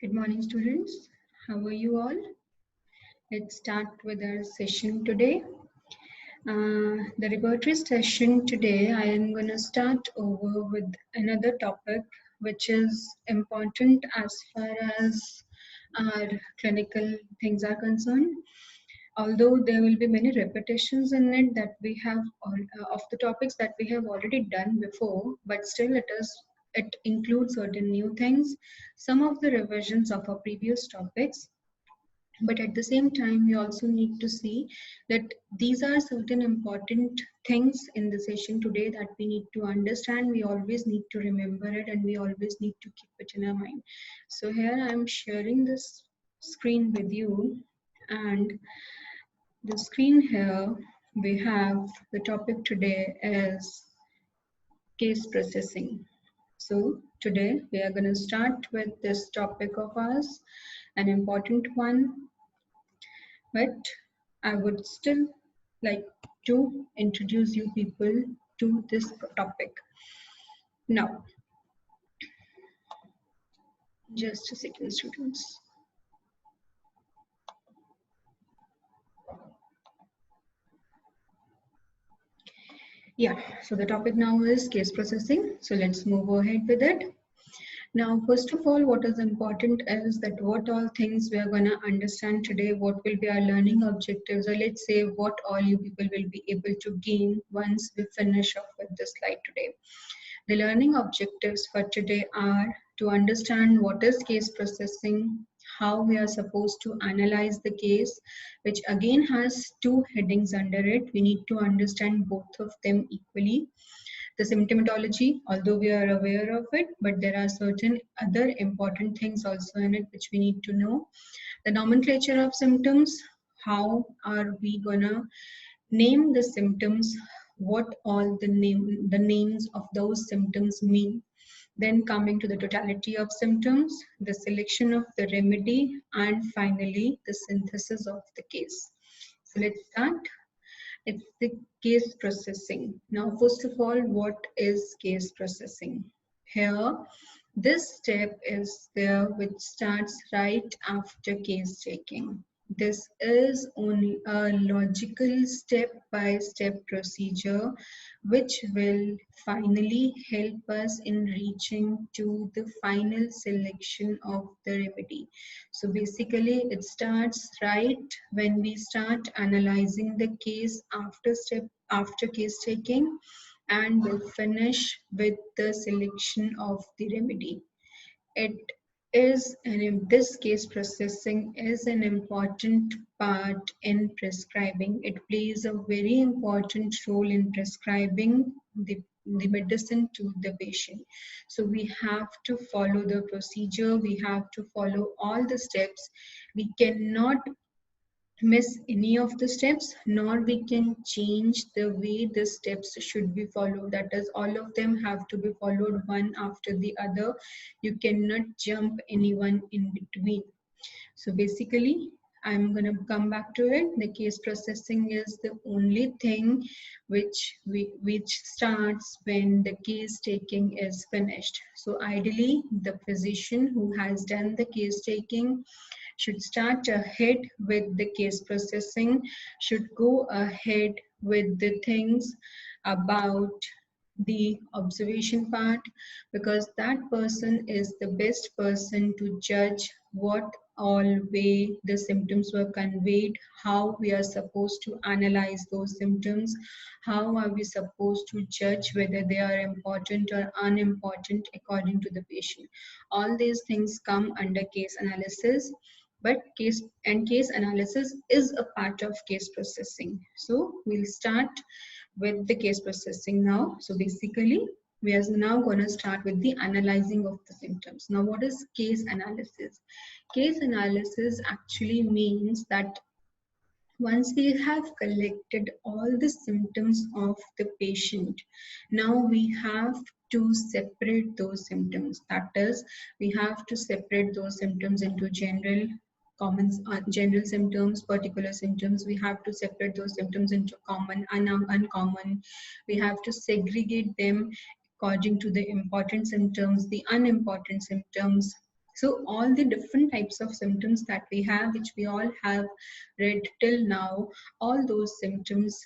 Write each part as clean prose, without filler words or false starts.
Good morning, students. How are you all? Let's start with our session today. The repertory session today, I am going to start over with another topic which is important as far as our clinical things are concerned. Although there will be many repetitions in it that we have of the topics that we have already done before, but still it includes certain new things, some of the revisions of our previous topics. But at the same time, we also need to see that these are certain important things in the session today that we need to understand. We always need to remember it, and we always need to keep it in our mind. So here I am sharing this screen with you, and the screen here we have the topic today is case processing. So today we are going to start with this topic of ours, an important one, but I would still like to introduce you people to this topic. Now, just a second, students. Yeah, so the topic now is case processing. So let's move ahead with it. Now, first of all, what is important is that what all things we are going to understand today, what will be our learning objectives, or let's say what all you people will be able to gain once we finish off with this slide today. The learning objectives for today are to understand what is case processing, how we are supposed to analyze the case, which again has two headings under it. We need to understand both of them equally. The symptomatology, although we are aware of it, but there are certain other important things also in it which we need to know. The nomenclature of symptoms, how are we gonna name the symptoms, what all the names of those symptoms mean. Then coming to the totality of symptoms, the selection of the remedy, and finally the synthesis of the case. So let's start. It's the case processing. Now, first of all, what is case processing? Here, this step is there which starts right after case taking. This is only a logical step-by-step procedure which will finally help us in reaching to the final selection of the remedy. So basically it starts right when we start analyzing the case after case taking, and will finish with the selection of the remedy. It is this case processing is an important part in prescribing. It plays a very important role in prescribing the medicine to the patient. So we have to follow the procedure, we have to follow all the steps. We cannot miss any of the steps, nor we can change the way the steps should be followed. That is, all of them have to be followed one after the other. You cannot jump anyone in between. So basically, I'm going to come back to it. The case processing is the only thing which starts when the case taking is finished. So ideally, the physician who has done the case taking should start ahead with the case processing, should go ahead with the things about the observation part, because that person is the best person to judge what all way the symptoms were conveyed, how we are supposed to analyze those symptoms, how are we supposed to judge whether they are important or unimportant according to the patient. All these things come under case analysis, but case analysis is a part of case processing. So we'll start with the case processing now. So basically, we are now going to start with the analyzing of the symptoms. Now, what is case analysis? Case analysis actually means that once we have collected all the symptoms of the patient, now we have to separate those symptoms. That is, we have to separate those symptoms into general general symptoms, particular symptoms. We have to separate those symptoms into common and uncommon. We have to segregate them according to the important symptoms, the unimportant symptoms, So all the different types of symptoms that we have, which we all have read till now, all those symptoms,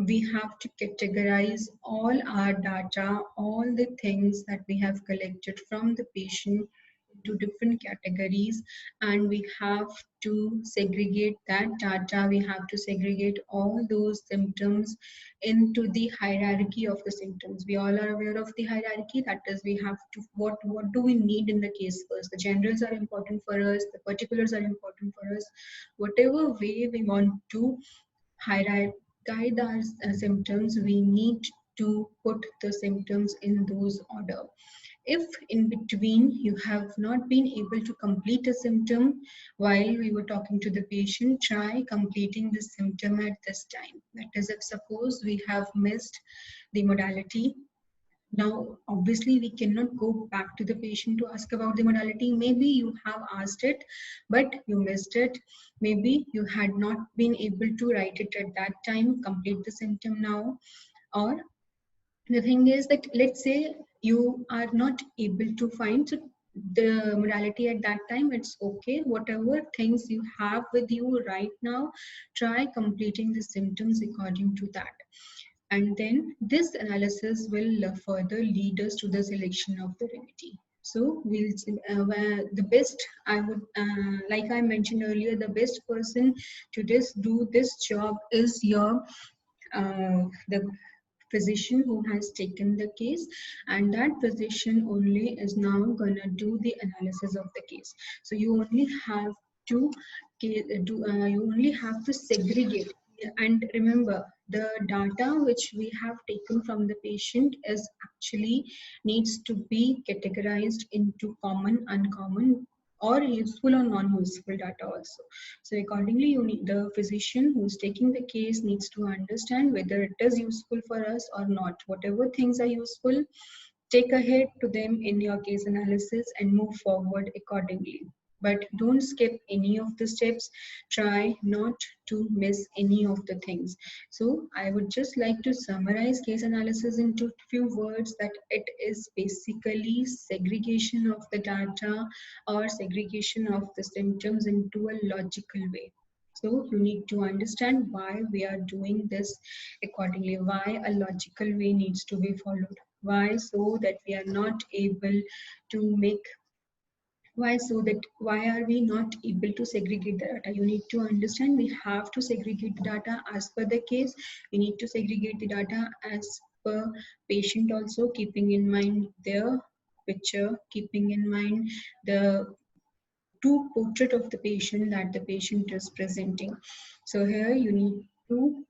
we have to categorize all our data, all the things that we have collected from the patient into different categories, and we have to segregate that data. We have to segregate all those symptoms into the hierarchy of the symptoms. We all are aware of the hierarchy. That is, we have to, what do we need in the case first? The generals are important for us, the particulars are important for us. Whatever way we want to hierarchize our symptoms, we need to put the symptoms in those order. If in between you have not been able to complete a symptom while we were talking to the patient, try completing the symptom at this time. That is, if suppose we have missed the modality. Now, obviously, we cannot go back to the patient to ask about the modality. Maybe you have asked it, but you missed it. Maybe you had not been able to write it at that time, complete the symptom now. Or the thing is that, let's say you are not able to find the modality at that time, it's okay. Whatever things you have with you right now, try completing the symptoms according to that. And then this analysis will further lead us to the selection of the remedy. So we'll the best, I would like I mentioned earlier, the best person to do this job is your the physician who has taken the case, and that physician only is now gonna do the analysis of the case. So you only have to you only have to segregate. And remember, the data which we have taken from the patient is actually needs to be categorized into common, uncommon, or useful or non-useful data also. So accordingly, you need, the physician who's taking the case needs to understand whether it is useful for us or not. Whatever things are useful, take ahead to them in your case analysis and move forward accordingly. But don't skip any of the steps. Try not to miss any of the things. So I would just like to summarize case analysis into few words, that it is basically segregation of the data or segregation of the symptoms into a logical way. So you need to understand why we are doing this accordingly, why a logical way needs to be followed. Why? So that we are not able to make, why are we not able to segregate the data? You need to understand we have to segregate the data as per the case. We need to segregate the data as per patient also, keeping in mind their picture, keeping in mind the true portrait of the patient that the patient is presenting. So here you need to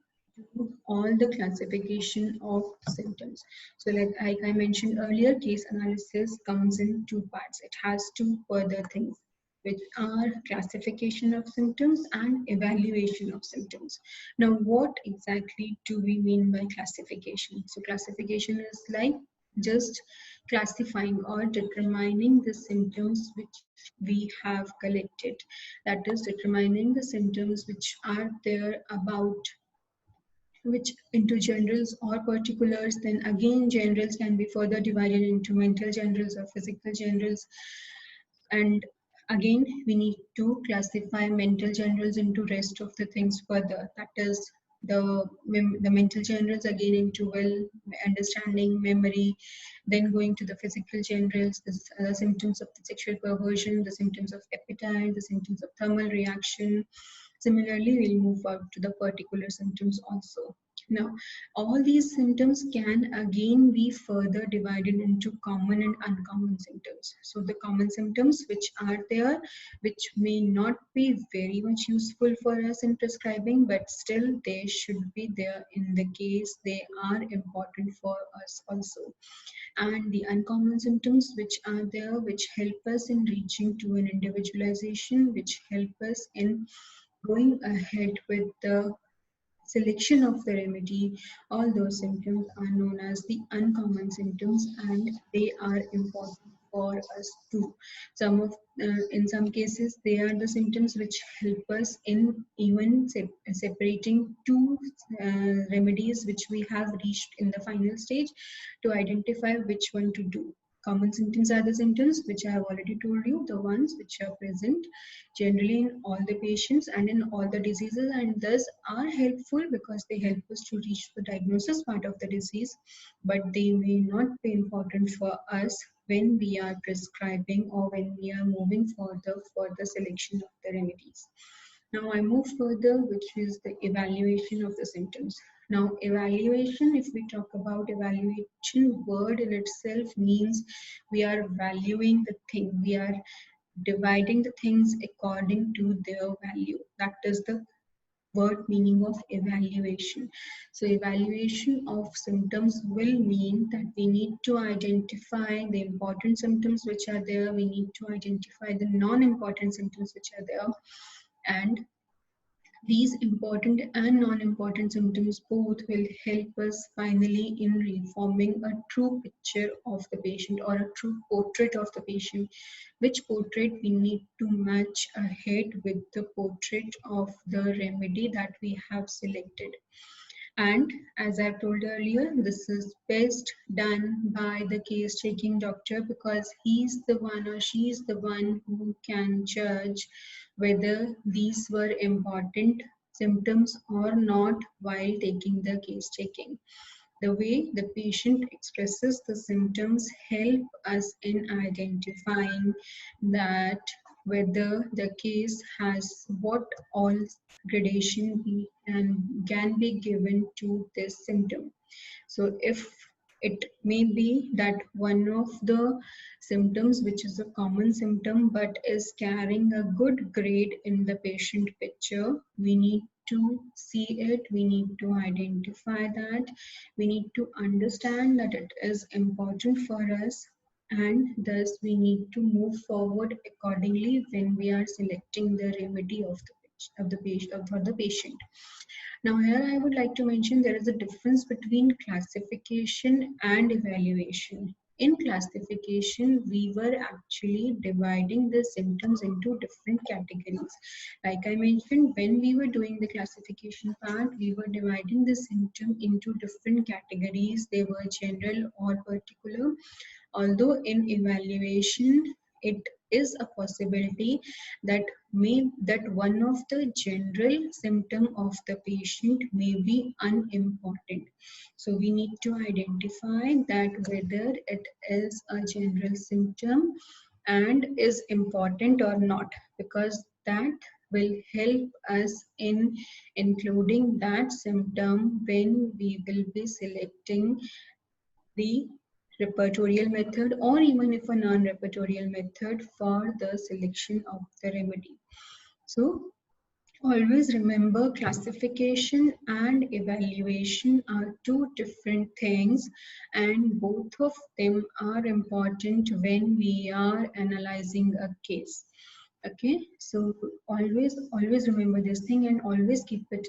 do all the classification of symptoms. So like I mentioned earlier, case analysis comes in two parts. It has two further things, which are classification of symptoms and evaluation of symptoms. Now, what exactly do we mean by classification? So classification is like just classifying or determining the symptoms which we have collected. That is, determining the symptoms which are there about, which into generals or particulars. Then again, generals can be further divided into mental generals or physical generals. And again, we need to classify mental generals into rest of the things further. That is, the mental generals again into will, understanding, memory. Then going to the physical generals, the symptoms of the sexual perversion, the symptoms of appetite, the symptoms of thermal reaction. Similarly, we'll move out to the particular symptoms also. Now, all these symptoms can again be further divided into common and uncommon symptoms. So the common symptoms which are there, which may not be very much useful for us in prescribing, but still they should be there in the case. They are important for us also. And the uncommon symptoms which are there, which help us in reaching to an individualization, which help us in going ahead with the selection of the remedy. All those symptoms are known as the uncommon symptoms, and they are important for us too. In some cases, they are the symptoms which help us in even separating two remedies which we have reached in the final stage to identify which one to do. Common symptoms are the symptoms which I have already told you, the ones which are present generally in all the patients and in all the diseases, and thus are helpful because they help us to reach the diagnosis part of the disease, but they may not be important for us when we are prescribing or when we are moving further for the selection of the remedies. Now I move further, which is the evaluation of the symptoms. Now evaluation, if we talk about evaluation, word in itself means we are valuing the thing. We are dividing the things according to their value. That is the word meaning of evaluation. So evaluation of symptoms will mean that we need to identify the important symptoms which are there. We need to identify the non-important symptoms which are there, and these important and non-important symptoms both will help us finally in reforming a true picture of the patient or a true portrait of the patient, which portrait we need to match ahead with the portrait of the remedy that we have selected. And as I told earlier, this is best done by the case taking doctor because he's the one or she's the one who can judge whether these were important symptoms or not while taking the case taking. The way the patient expresses the symptoms help us in identifying that whether the case has what all gradation can be given to this symptom. So if it may be that one of the symptoms which is a common symptom but is carrying a good grade in the patient picture, we need to see it, we need to identify that, we need to understand that it is important for us, and thus we need to move forward accordingly when we are selecting the remedy of the patient for the patient. Now here I would like to mention there is a difference between classification and evaluation. In classification, we were actually dividing the symptoms into different categories. Like I mentioned, when we were doing the classification part, we were dividing the symptom into different categories. They were general or particular. Although in evaluation, it is a possibility that one of the general symptom of the patient may be unimportant. So we need to identify that whether it is a general symptom and is important or not, because that will help us in including that symptom when we will be selecting the repertorial method or even if a non-repertorial method for the selection of the remedy. So always remember, classification and evaluation are two different things, and both of them are important when we are analyzing a case. Okay, so always remember this thing and always keep it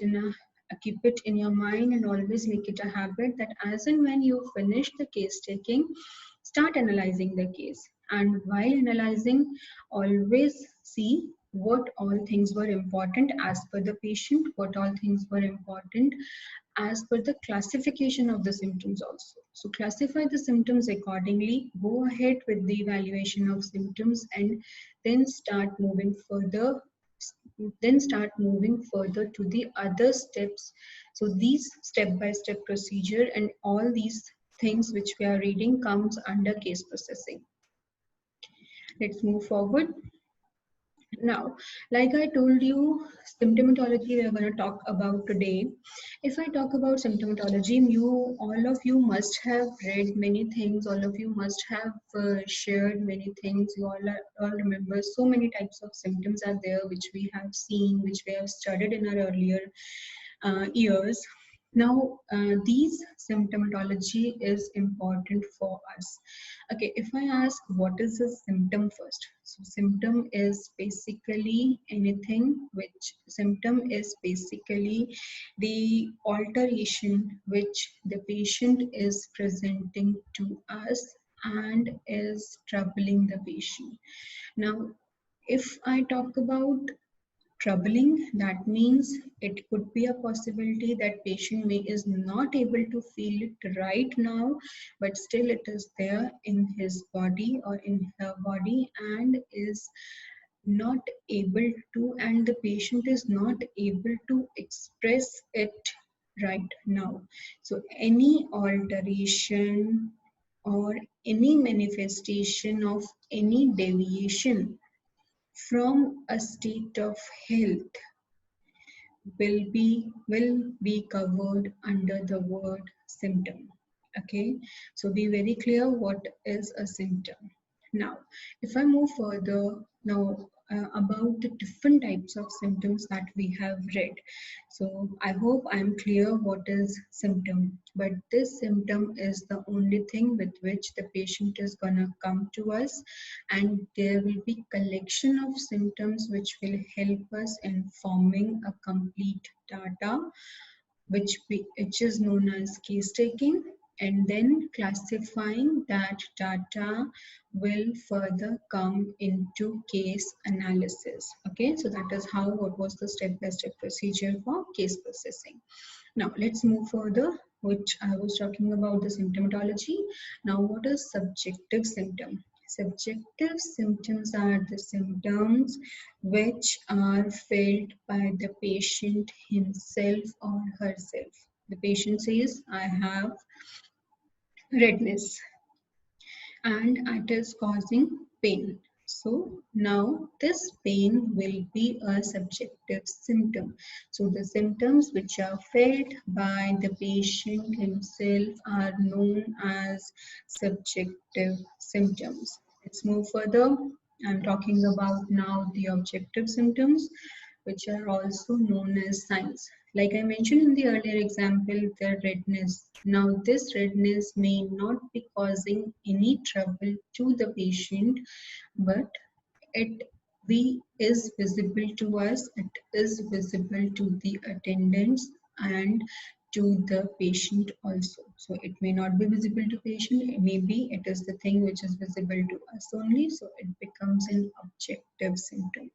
in your mind, and always make it a habit that as and when you finish the case taking, start analyzing the case. And while analyzing, always see what all things were important as per the patient, what all things were important as per the classification of the symptoms also. So classify the symptoms accordingly, go ahead with the evaluation of symptoms, and then start moving further to the other steps. So these step-by-step procedure and all these things which we are reading comes under case processing. Let's move forward. Now, like I told you, symptomatology we are going to talk about today. If I talk about symptomatology, all of you must have read many things, all of you must have shared many things. You all remember so many types of symptoms are there which we have seen, which we have studied in our earlier years. Now, these symptomatology is important for us. Okay, if I ask what is a symptom first? So symptom is basically the alteration which the patient is presenting to us and is troubling the patient. Now, if I talk about troubling. That means it could be a possibility that patient may is not able to feel it right now, but still it is there in his body or in her body and is not able to, and the patient is not able to express it right now. So any alteration or any manifestation of any deviation from a state of health will be covered under the word symptom. Okay, so be very clear what is a symptom. Now if I move further now, about the different types of symptoms that we have read. So I hope I'm clear what is symptom, but this symptom is the only thing with which the patient is gonna come to us, and there will be collection of symptoms which will help us in forming a complete data, which is known as case taking, and then classifying that data will further come into case analysis. Okay, so that is how what was the step-by-step procedure for case processing. Now let's move further, which I was talking about the symptomatology. Now what is subjective symptom? Subjective symptoms are the symptoms which are felt by the patient himself or herself. The patient says, I have redness and it is causing pain. So now this pain will be a subjective symptom. So the symptoms which are felt by the patient himself are known as subjective symptoms. Let's move further. I'm talking about now the objective symptoms, which are also known as signs. Like I mentioned in the earlier example, the redness. Now, this redness may not be causing any trouble to the patient, but it is visible to us, it is visible to the attendants and to the patient also. So it may not be visible to patient, maybe it is the thing which is visible to us only, so it becomes an objective symptom.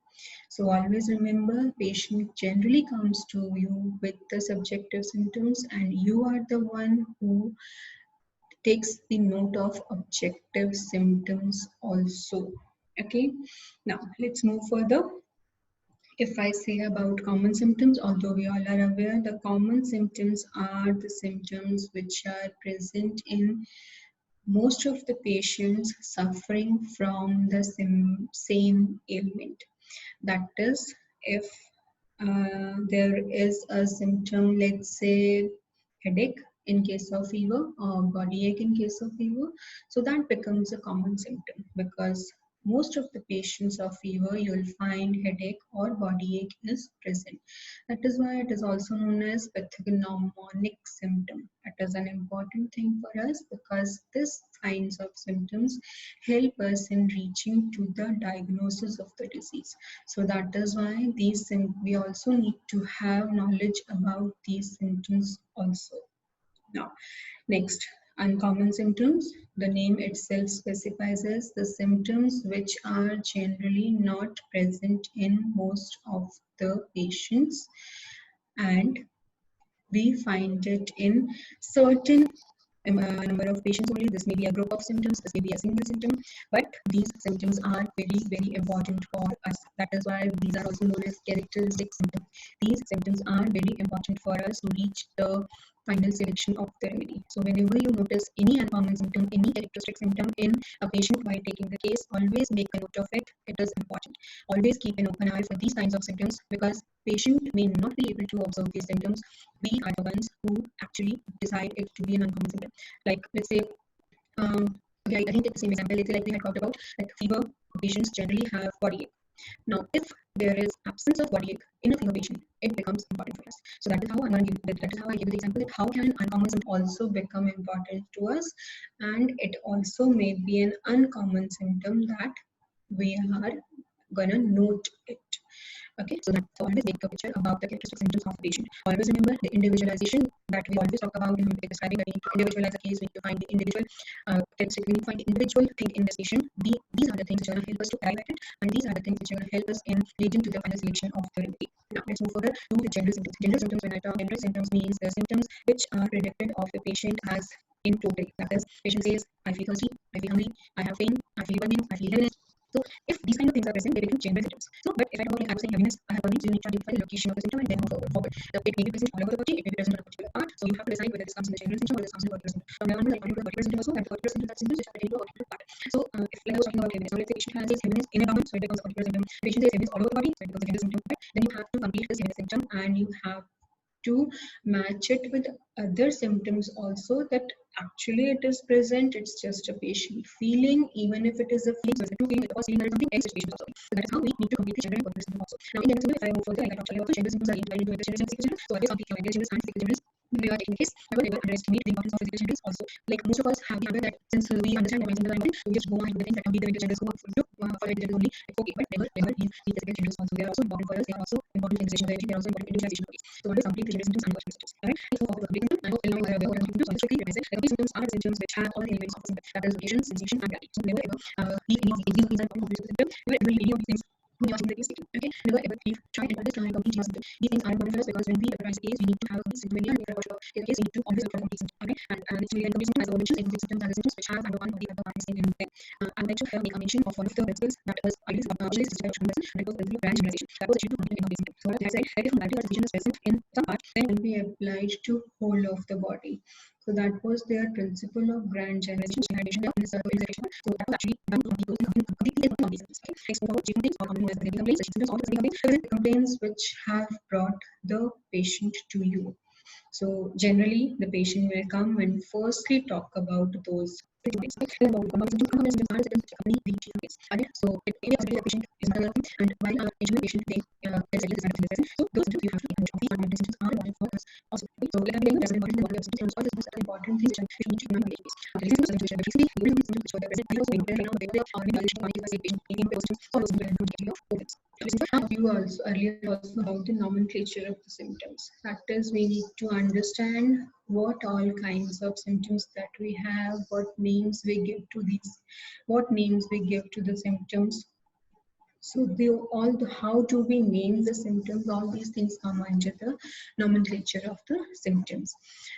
So always remember, patient generally comes to you with the subjective symptoms and you are the one who takes the note of objective symptoms also. Okay, now let's move further. If I say about common symptoms, although we all are aware, the common symptoms are the symptoms which are present in most of the patients suffering from the same ailment. That is, if there is a symptom, let's say headache in case of fever or body ache in case of fever, so that becomes a common symptom because most of the patients of fever you'll find headache or body ache is present. That is why it is also known as pathognomonic symptom. It is an important thing for us because this kinds of symptoms help us in reaching to the diagnosis of the disease. So that is why we also need to have knowledge about these symptoms also. Now, next, uncommon symptoms. The name itself specifies as the symptoms which are generally not present in most of the patients, and we find it in certain number of patients only. This may be a group of symptoms, this may be a single symptom, but these symptoms are very, very important for us. That is why these are also known as characteristic symptoms. These symptoms are very important for us to reach the final selection of the remedy. So whenever you notice any uncommon symptom, any characteristic symptom in a patient while taking the case, always make a note of it. It is important. Always keep an open eye for these kinds of symptoms because patient may not be able to observe these symptoms. We are the ones who actually decide it to be an uncommon symptom. Like let's say, okay, I think it's the same example. Let's say like we had talked about that fever patients generally have body ache. Now, if there is absence of body ache in a fever patient, it becomes important for us. So that is how that is how I give you the example that how can uncommon symptom also become important to us, and it also may be an uncommon symptom that we are gonna note it. Okay, so that's always make a picture about the characteristic symptoms of the patient. Always remember the individualization that we always talk about in describing that we need to individualize the case, we need to find the individual characteristic, we need to find the individual thing in this patient. These are the things which are going to help us to evaluate it, and these are the things which are going to help us in leading to the final selection of the remedy. Now let's move further to the general symptoms. General symptoms, when I talk general symptoms, means the symptoms which are predicted of the patient as in total. That is, patient says, I feel thirsty, I feel hungry, I have pain, I feel burning, I feel heaviness. So if these kind of things are present, they become general symptoms. So, but if I talk about, like I was saying, heaviness, I have burning, so you need to identify the location of the symptom and then move forward. It may be present all over the body, it may be present on a particular part. So you have to decide whether this comes in the general symptom or this comes in the particular symptom. From now on, like particular symptom also, and the particular symptom, that symptoms which are related to a particular part. So if like I was talking about heaviness, so let's say patient has heaviness in a abdomen, so it becomes a particular symptom. Patient has heaviness all over the body, so it becomes a general symptom. Right? Then you have to complete this heaviness symptom, and you have to match it with other symptoms also, that actually it is present, it's just a patient feeling, even if it is a feeling, so if it's a true feeling, it's a false feeling, there is something else which patient is also. So that is how we need to complete the general and particular symptom also. Now in the next video, if I move further, like I talked earlier also, general symptoms are divided into general and physical. So always complete your general and physical generals when we are taking the case. I will never underestimate the importance of physical generals also. Like most of us have the habit that since we understand what symptoms are important, we just go on with the things that complete the generals, go on for the generals only. It's okay, but never leave the physical generals also. They are also important for us, they are also important in the energy, they are also important in individualization of case. So always complete the general symptoms and particular symptoms. Alright, let's move on to the symptoms. I hope till now you are aware what are the symptoms. So strictly revise it. The complete symptoms are the symptoms which have all the elements of the symptom. That is location, sensation, and gravity. So never ever leave any of these things are important for the symptom. Never ever leave any of these things when you are taking the case statement. Okay, never ever leave, try and understand complete your symptom. These things are important for us because when we advise a case, we need to have a complete symptom. When we are for the case, we need to always look for complete symptom. Okay, and it's really complete symptom as I mentioned. Complete symptoms are the symptoms which have under one or the other part in them. I would like to have make a mention of one of the principles that was always specified to medicine, and it was the principle of branch generalization. That was achieved to complete the symptom. So as I said, that if a particular sensation is present in some part, then it will be applied to whole of the body. So that was their principle of grand generalization. Generalization there in this organization. So that was actually done on people completely on these symptoms. Okay, next move forward, complaints or common as the complaints, such symptoms, all the complaints which have brought the patient to you. So generally, the patient will come and firstly talk about those complaints. And about common symptoms are symptoms which accompany the chief complaints. So it may be possible the patient is not alone, and while our HMO patient they there is a sign of present. So those symptoms you have to acknowledge. These are symptoms are important for us also. Okay? So let us be as important as the symptoms. All the symptoms are important things which we need to remember in case. The symptoms which are basically the symptoms which are present. I also maintain now they are maybe quantities by patient making those symptoms. All those symptoms are to your focus. You also earlier also about the nomenclature of the symptoms. That is, we need to understand what all kinds of symptoms that we have, what names we give to these, what names we give to the symptoms. So how do we name the symptoms? All these things come under the nomenclature of the symptoms.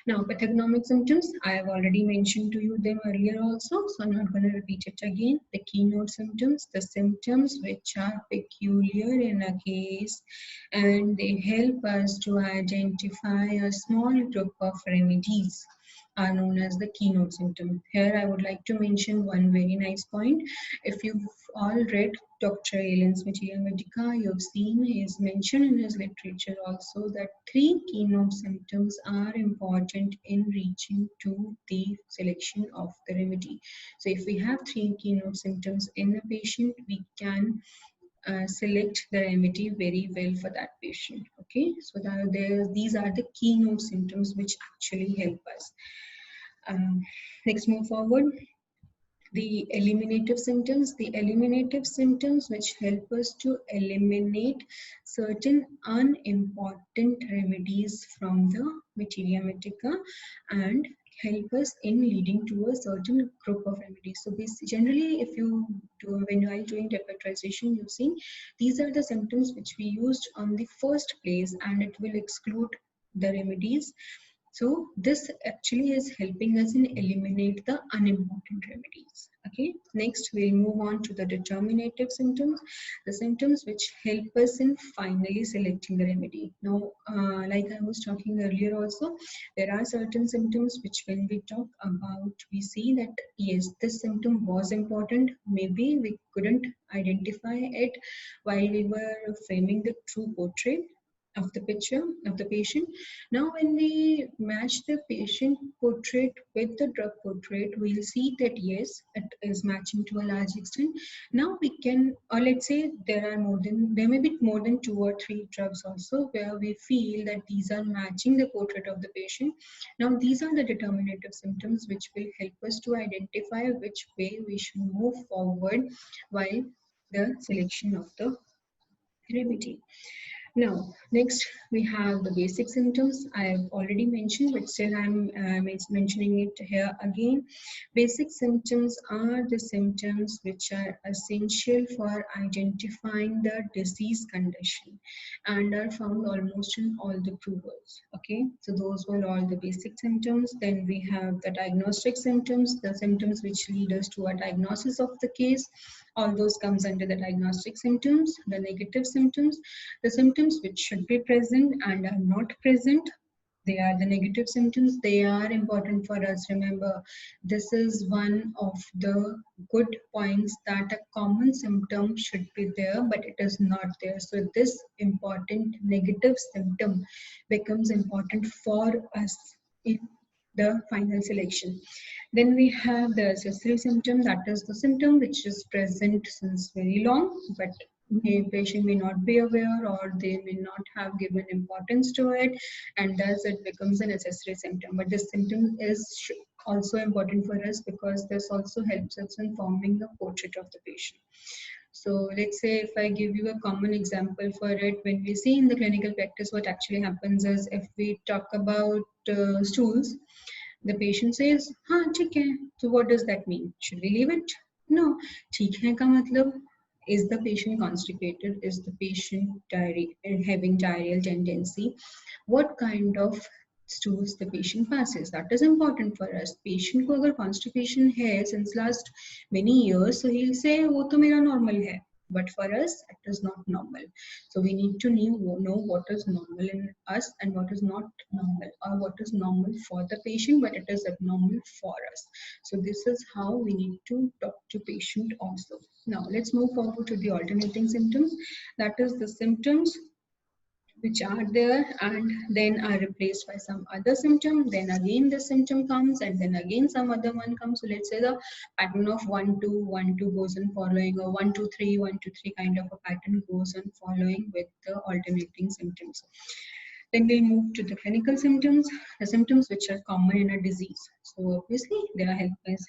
Now, pathognomic symptoms, I have already mentioned to you them earlier also, so I'm not going to repeat it again. The keynote symptoms, the symptoms which are peculiar in a case, and they help us to identify a small group of remedies, are known as the keynote symptom. Here I would like to mention one very nice point. If you've all read Dr. Alan's Materia Medica, you've seen he is mentioned in his literature also that 3 keynote symptoms are important in reaching to the selection of the remedy. So if we have 3 keynote symptoms in a patient, we can select the remedy very well for that patient. Okay, so these are the keynote symptoms which actually help us. Let's move forward. The eliminative symptoms which help us to eliminate certain unimportant remedies from the materia medica and help us in leading to a certain group of remedies. So generally, if you do, when you are doing repertorization, you've seen these are the symptoms which we used on the first place, and it will exclude the remedies. So this actually is helping us in eliminate the unimportant remedies. Okay, next we'll move on to the determinative symptoms, the symptoms which help us in finally selecting the remedy. Now, like I was talking earlier also, there are certain symptoms which when we talk about, we see that yes, this symptom was important, maybe we couldn't identify it while we were framing the true portrait of the picture of the patient. Now, when we match the patient portrait with the drug portrait, we'll see that yes, it is matching to a large extent. Now we can, or let's say there may be more than 2 or 3 drugs also where we feel that these are matching the portrait of the patient. Now these are the determinative symptoms which will help us to identify which way we should move forward while the selection of the REPERTOry. Now, next we have the basic symptoms. I have already mentioned, but still I'm mentioning it here again. Basic symptoms are the symptoms which are essential for identifying the disease condition and are found almost in all the provers. Okay, so those were all the basic symptoms. Then we have the diagnostic symptoms, the symptoms which lead us to a diagnosis of the case. All those comes under the diagnostic symptoms. The negative symptoms, the symptoms which should be present and are not present, they are the negative symptoms. They are important for us. Remember, this is one of the good points, that a common symptom should be there, but it is not there. So this important negative symptom becomes important for us in the final selection. Then we have the accessory symptom, that is the symptom which is present since very long, but patient may not be aware, or they may not have given importance to it, and thus it becomes an accessory symptom. But this symptom is also important for us because this also helps us in forming the portrait of the patient. So let's say if I give you a common example for it, when we see in the clinical practice, what actually happens is, if we talk about stools, the patient says, हाँ ठीक है. So what does that mean? Should we leave it? No. ठीक है का मतलब, is the patient constipated? Is the patient having diarrheal tendency? What kind of stools the patient passes? That is important for us. Patient को अगर constipation है since last many years, so he'll say वो तो मेरा normal है. But for us, it is not normal. So we need to know what is normal in us and what is not normal, or what is normal for the patient, but it is abnormal for us. So this is how we need to talk to patient also. Now let's move forward to the alternating symptoms. That is the symptoms which are there and then are replaced by some other symptom. Then again the symptom comes, and then again some other one comes. So let's say the pattern of 1-2, 1-2 goes on following, or 1-2-3, 1-2-3 kind of a pattern goes on following with the alternating symptoms. Then we'll move to the clinical symptoms, the symptoms which are common in a disease. So obviously they are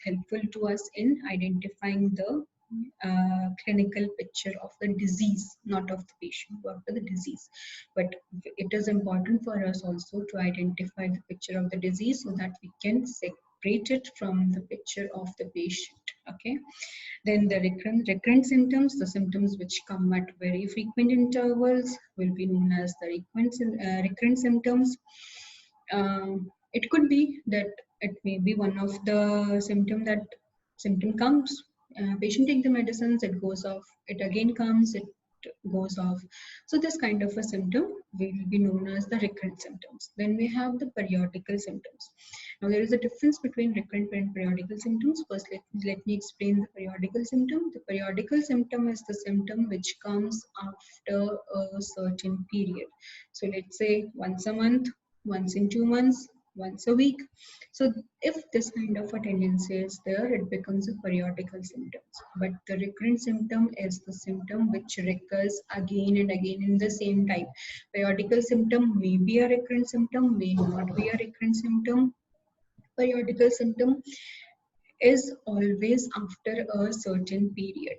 helpful to us in identifying the clinical picture of the disease, not of the patient, but of the disease. But it is important for us also to identify the picture of the disease so that we can separate it from the picture of the patient. Okay. Then the recurrent symptoms, the symptoms which come at very frequent intervals, will be known as the recurrent symptoms. It could be that it may be one of the symptom comes, patient take the medicines, it goes off, it again comes, it goes off. So this kind of a symptom will be known as the recurrent symptoms. Then we have the periodical symptoms. Now there is a difference between recurrent and periodical symptoms. First, let me explain the periodical symptom. The periodical symptom is the symptom which comes after a certain period. So let's say once a month, once in 2 months, once a week. So if this kind of a tendency is there, it becomes a periodical symptom. But the recurrent symptom is the symptom which recurs again and again in the same type. Periodical symptom may be a recurrent symptom, may not be a recurrent symptom. Periodical symptom is always after a certain period,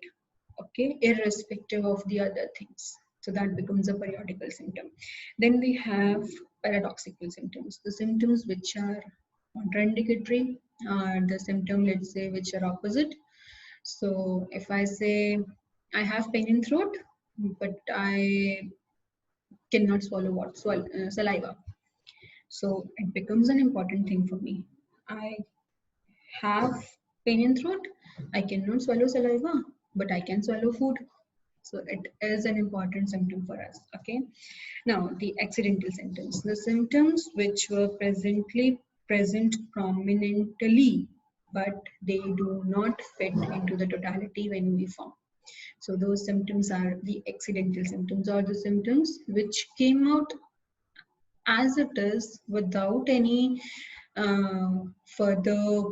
okay, irrespective of the other things. So that becomes a periodical symptom. Then we have paradoxical symptoms. The symptoms which are contraindicatory are the symptom, let's say, which are opposite. So if I say I have pain in throat, but I cannot swallow saliva. So it becomes an important thing for me. I have pain in throat, I cannot swallow saliva, but I can swallow food. So it is an important symptom for us. Okay. Now the accidental symptoms, the symptoms which were present prominently, but they do not fit into the totality when we form. So those symptoms are the accidental symptoms, or the symptoms which came out as it is without any further,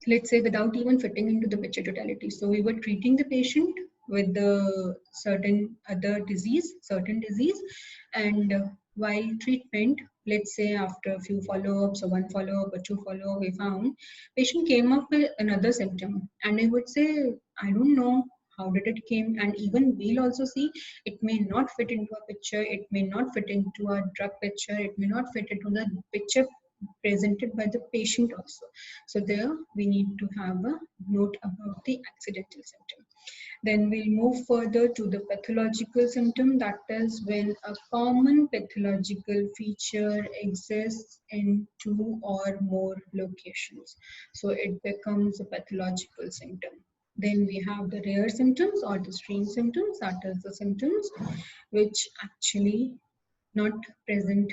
let's say, without even fitting into the picture totality. So we were treating the patient with the certain disease, and while treatment, let's say after a few follow-ups, or one follow-up or two follow-up, we found patient came up with another symptom, and I would say, I don't know how did it came, and even we'll also see it may not fit into a picture, it may not fit into a drug picture, it may not fit into the picture presented by the patient also. So there we need to have a note about the accidental symptom. Then we'll move further to the pathological symptom, that is when a common pathological feature exists in two or more locations. So it becomes a pathological symptom. Then we have the rare symptoms or the strange symptoms, that is the symptoms which actually not present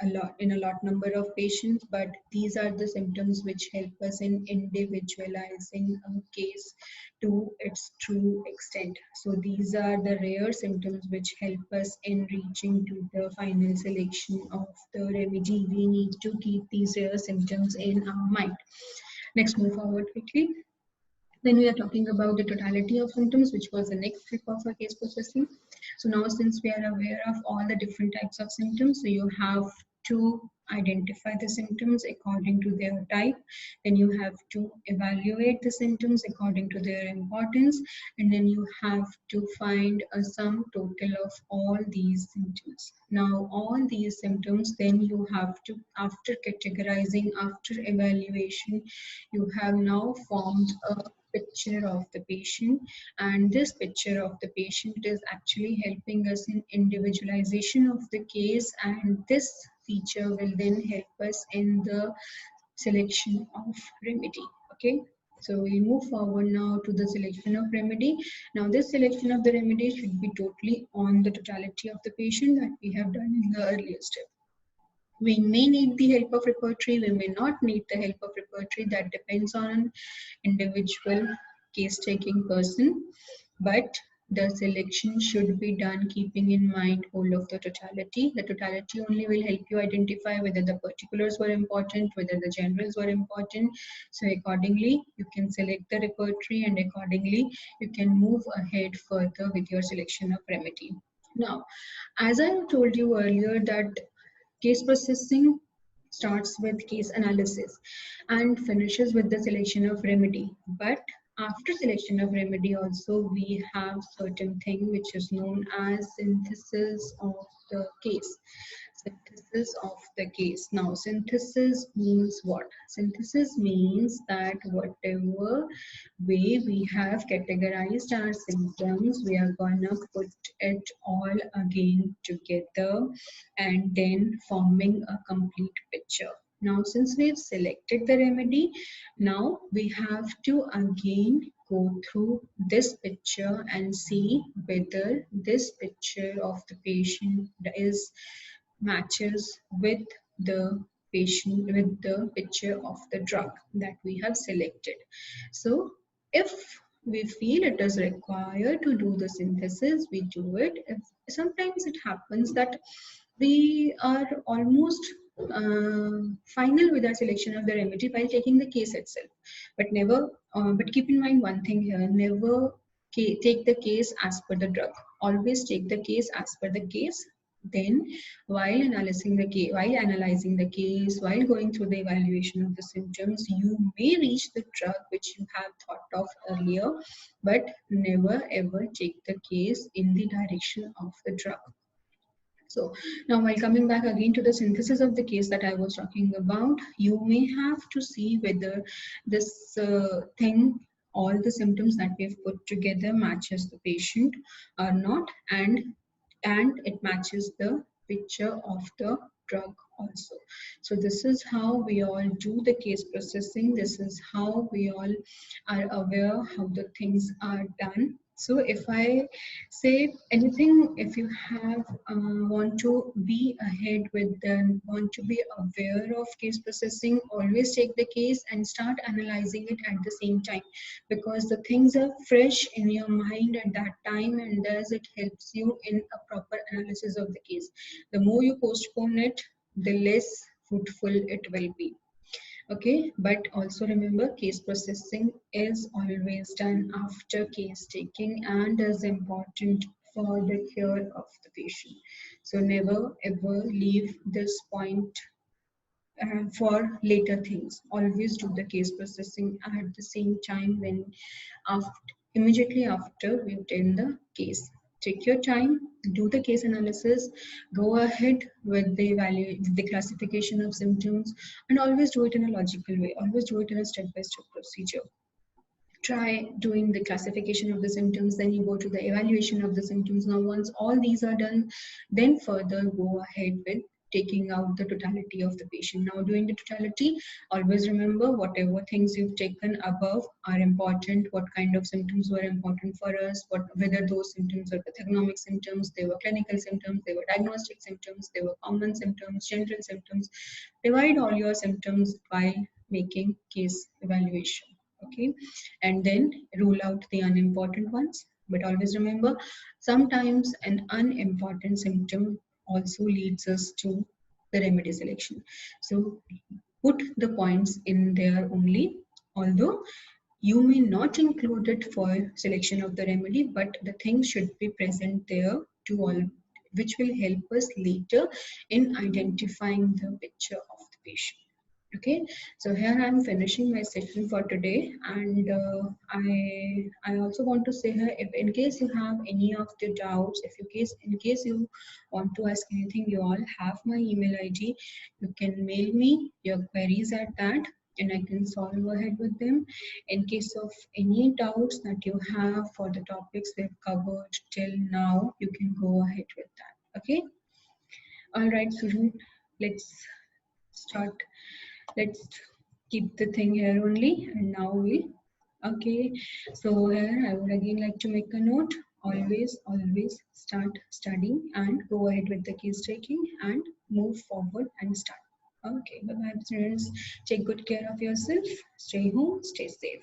a lot in a lot number of patients, but these are the symptoms which help us in individualizing a case to its true extent. So these are the rare symptoms which help us in reaching to the final selection of the remedy. We need to keep these rare symptoms in our mind. Next, move forward quickly. Then we are talking about the totality of symptoms, which was the next step of our case processing. So now, since we are aware of all the different types of symptoms, so you have to identify the symptoms according to their type. Then you have to evaluate the symptoms according to their importance, and then you have to find a sum total of all these symptoms. Now, all these symptoms, then you have to, after categorizing, after evaluation, you have now formed a picture of the patient, and this picture of the patient is actually helping us in individualization of the case, and this feature will then help us in the selection of remedy. Okay, so we move forward now to the selection of remedy. Now this selection of the remedy should be totally on the totality of the patient that we have done in the earlier step. We may need the help of repertory, we may not need the help of repertory. That depends on an individual case taking person, but the selection should be done keeping in mind whole of the totality. The totality only will help you identify whether the particulars were important, whether the generals were important. So accordingly, you can select the repertory, and accordingly, you can move ahead further with your selection of remedy. Now, as I told you earlier, that case processing starts with case analysis and finishes with the selection of remedy. But after selection of remedy also, we have certain thing which is known as synthesis of the case. Synthesis of the case. Now, synthesis means what? Synthesis means that whatever way we have categorized our symptoms, we are gonna put it all again together and then forming a complete picture. Now, since we've selected the remedy, now we have to again go through this picture and see whether this picture of the patient is matches with the patient, with the picture of the drug that we have selected. So if we feel it is required to do the synthesis, we do it. If sometimes it happens that we are almost final with our selection of the remedy while taking the case itself, but never but keep in mind one thing here: never take the case as per the drug. Always take the case as per the case. Then while analyzing the case, while going through the evaluation of the symptoms, you may reach the drug which you have thought of earlier, but never ever take the case in the direction of the drug. So now, while coming back again to the synthesis of the case that I was talking about, you may have to see whether this thing, all the symptoms that we've put together matches the patient or not, and it matches the picture of the drug also. So this is how we all do the case processing. This is how we all are aware how the things are done. So if I say anything, if you have want to be ahead with them, want to be aware of case processing, always take the case and start analyzing it at the same time, because the things are fresh in your mind at that time, and thus it helps you in a proper analysis of the case. The more you postpone it, the less fruitful it will be. Okay, but also remember, case processing is always done after case taking and is important for the cure of the patient. So never ever leave this point for later things. Always do the case processing at the same time when after immediately after we've done the case. Take your time, do the case analysis, go ahead with the classification of symptoms, and always do it in a logical way. Always do it in a step-by-step procedure. Try doing the classification of the symptoms, then you go to the evaluation of the symptoms. Now once all these are done, then further go ahead with taking out the totality of the patient. Now doing the totality, always remember whatever things you've taken above are important, what kind of symptoms were important for us, whether those symptoms were pathognomic symptoms, they were clinical symptoms, they were diagnostic symptoms, they were common symptoms, general symptoms. Divide all your symptoms while making case evaluation. Okay, and then rule out the unimportant ones. But always remember, sometimes an unimportant symptom also leads us to the remedy selection. So put the points in there only, although you may not include it for selection of the remedy, but the things should be present there to all, which will help us later in identifying the picture of the patient. Okay, so here I'm finishing my session for today, and I also want to say here, if in case you have any of the doubts, if you in case you want to ask anything, you all have my email ID. You can mail me your queries at that, and I can solve ahead with them. In case of any doubts that you have for the topics we've covered till now, you can go ahead with that. Okay. All right, student. Let's start. Let's keep the thing here only, and now we. Okay. So here I would again like to make a note. Always start studying and go ahead with the case taking and move forward and start. Okay. Bye bye, students. Take good care of yourself. Stay home. Stay safe.